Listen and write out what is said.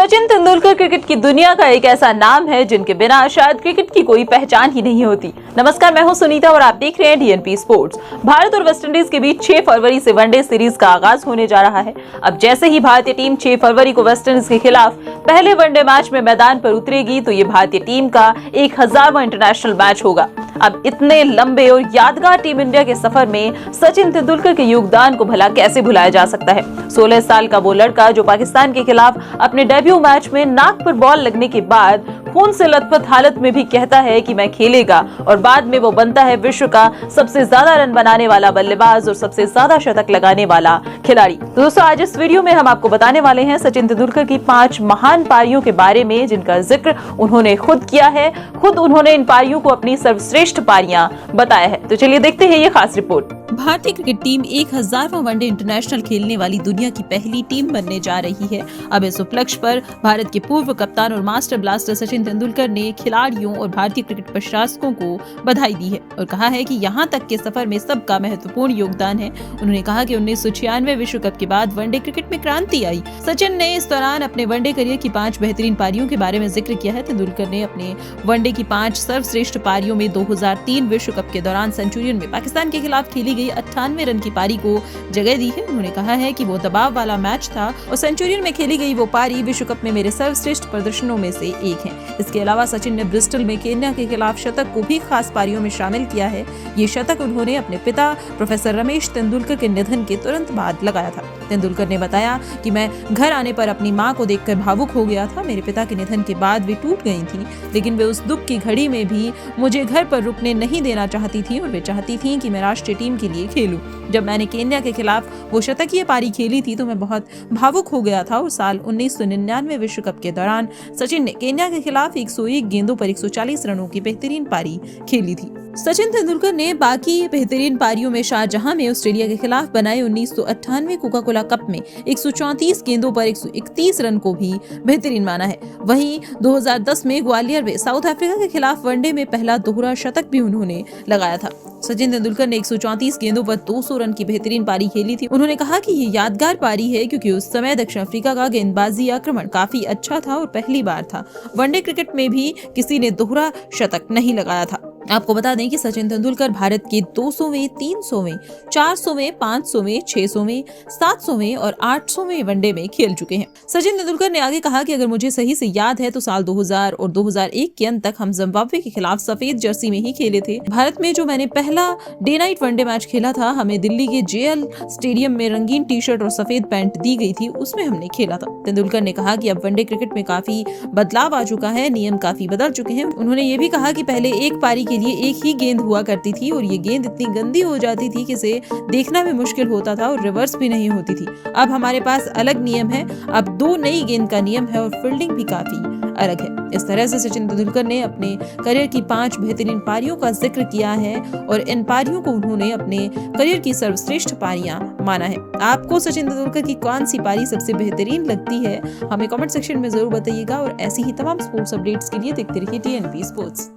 Sachin Tendulkar cricket की दुनिया का एक ऐसा नाम है जिनके बिना शायद क्रिकेट की कोई पहचान ही नहीं होती। नमस्कार, मैं हूं सुनीता और आप देख रहे हैं डीएनपी स्पोर्ट्स। भारत और वेस्टइंडीज के बीच 6 फरवरी से वनडे सीरीज का आगाज होने जा रहा है। अब जैसे ही भारतीय टीम 6 फरवरी को वेस्टइंडीज के खिलाफ पहले वनडे मैच में मैदान पर उतरेगी तो ये भारतीय टीम का 1000वां इंटरनेशनल मैच होगा। अब इतने लंबे और यादगार टीम इंडिया के सफर में सचिन तेंदुलकर के योगदान को भला कैसे भुलाया जा सकता है। 16 साल का वो लड़का जो पाकिस्तान के खिलाफ अपने डेब्यू मैच में नाक पर बॉल लगने के बाद खून से लथपथ हालत में भी कहता है कि मैं खेलेगा और बाद में वो बनता है विश्व का सबसे ज्यादा रन बनाने वाला बल्लेबाज और सबसे ज्यादा शतक लगाने वाला खिलाड़ी। तो दोस्तों, आज इस वीडियो में हम आपको बताने वाले हैं सचिन तेंदुलकर की 5 महान पारियों के बारे में जिनका जिक्र उन्होंने खुद किया है। खुद उन्होंने इन पारियों को अपनी सर्वश्रेष्ठ पारियां बताया है। तो चलिए देखते हैं ये खास रिपोर्ट। भारतीय क्रिकेट टीम 1000वां वनडे इंटरनेशनल खेलने वाली दुनिया की पहली टीम बनने जा रही है। अब इस उपलक्ष्य पर भारत के पूर्व कप्तान और मास्टर ब्लास्टर सचिन तेंदुलकर ने खिलाड़ियों और भारतीय क्रिकेट प्रशासकों को बधाई दी है और कहा है कि यहां तक के सफर में सबका महत्वपूर्ण योगदान है। उन्होंने कहा कि 1996 विश्व कप के बाद वनडे क्रिकेट में क्रांति आई। सचिन ने इस दौरान अपने वनडे करियर की 5 बेहतरीन पारियों के बारे में जिक्र किया है। तेंदुलकर ने अपने वनडे की 5 सर्वश्रेष्ठ पारियों में 2003 विश्व कप के दौरान सेंचुरियन में पाकिस्तान के खिलाफ खेली गई 98 रन की पारी को जगह दी है। उन्होंने कहा है कि वो दबाव वाला मैच था और सेंचुरियन में खेली गई वो पारी विश्व कप में मेरे सर्वश्रेष्ठ प्रदर्शनों में से एक है। इसके अलावा सचिन ने ब्रिस्टल में केन्या के खिलाफ शतक को भी खास पारियों में शामिल किया है। ये शतक उन्होंने अपने पिता प्रोफेसर रमेश तेंदुलकर के निधन के तुरंत बाद लगाया था। तेंदुलकर ने बताया कि मैं घर आने पर अपनी मां को देखकर भावुक हो गया था। मेरे पिता के निधन के बाद वे टूट गई थी, लेकिन वे उस दुख की घड़ी में भी मुझे घर पर रुकने नहीं देना चाहती थी और वे चाहती थी कि मैं राष्ट्रीय टीम के लिए खेलूं। जब मैंने केन्या के खिलाफ वो शतकीय पारी खेली थी तो मैं बहुत भावुक हो गया था और साल 1999 विश्व कप के दौरान सचिन ने केन्या के खिलाफ 101 गेंदों पर 140 रनों की बेहतरीन पारी खेली थी। सचिन तेंदुलकर ने बाकी बेहतरीन पारियों में शारजहां में ऑस्ट्रेलिया के खिलाफ बनाए 1998 कोका कोला कप में 134 गेंदों पर 131 रन को भी बेहतरीन माना है। वहीं 2010 में ग्वालियर में साउथ अफ्रीका के खिलाफ वनडे में पहला दोहरा शतक भी उन्होंने लगाया था। सचिन तेंदुलकर ने 134 गेंदों पर 200 रन की बेहतरीन पारी खेली थी। उन्होंने कहा कि ये यादगार पारी है क्योंकि उस समय दक्षिण अफ्रीका का गेंदबाजी आक्रमण काफी अच्छा था और पहली बार था वनडे क्रिकेट में भी किसी ने दोहरा शतक नहीं लगाया था। आपको बता दें कि सचिन तेंदुलकर भारत के 200वें, 300वें, 400वें, 500वें, 600वें, 700वें और 800वें वनडे में खेल चुके हैं। सचिन तेंदुलकर ने आगे कहा कि अगर मुझे सही से याद है तो साल 2000 और 2001 के अंत तक हम जिम्बाब्वे के खिलाफ सफेद जर्सी में ही खेले थे। भारत में जो मैंने पहला डे नाइट वनडे मैच खेला था, हमें दिल्ली के जेएल स्टेडियम में रंगीन टी शर्ट और सफेद पैंट दी गई थी, उसमें हमने खेला था। तेंदुलकर ने कहा कि अब वनडे क्रिकेट में काफी बदलाव आ चुका है, नियम काफी बदल चुके हैं। उन्होंने ये भी कहा कि पहले एक पारी के लिए एक ही गेंद हुआ करती थी और ये गेंद इतनी गंदी हो जाती थी कि इसे देखना भी मुश्किल होता था और रिवर्स भी नहीं होती थी। अब हमारे पास अलग नियम है, अब 2 नई गेंद का नियम है और फील्डिंग भी काफी अलग है। इस तरह से सचिन तेंदुलकर ने अपने करियर की 5 बेहतरीन पारियों का जिक्र किया है और इन पारियों को उन्होंने अपने करियर की सर्वश्रेष्ठ पारियां माना है। आपको सचिन तेंदुलकर की कौन सी पारी सबसे बेहतरीन लगती है, हमें कमेंट सेक्शन में जरूर बताइएगा और ऐसी ही तमाम स्पोर्ट्स अपडेट्स के लिए देखते रहिए डीएनपी स्पोर्ट्स।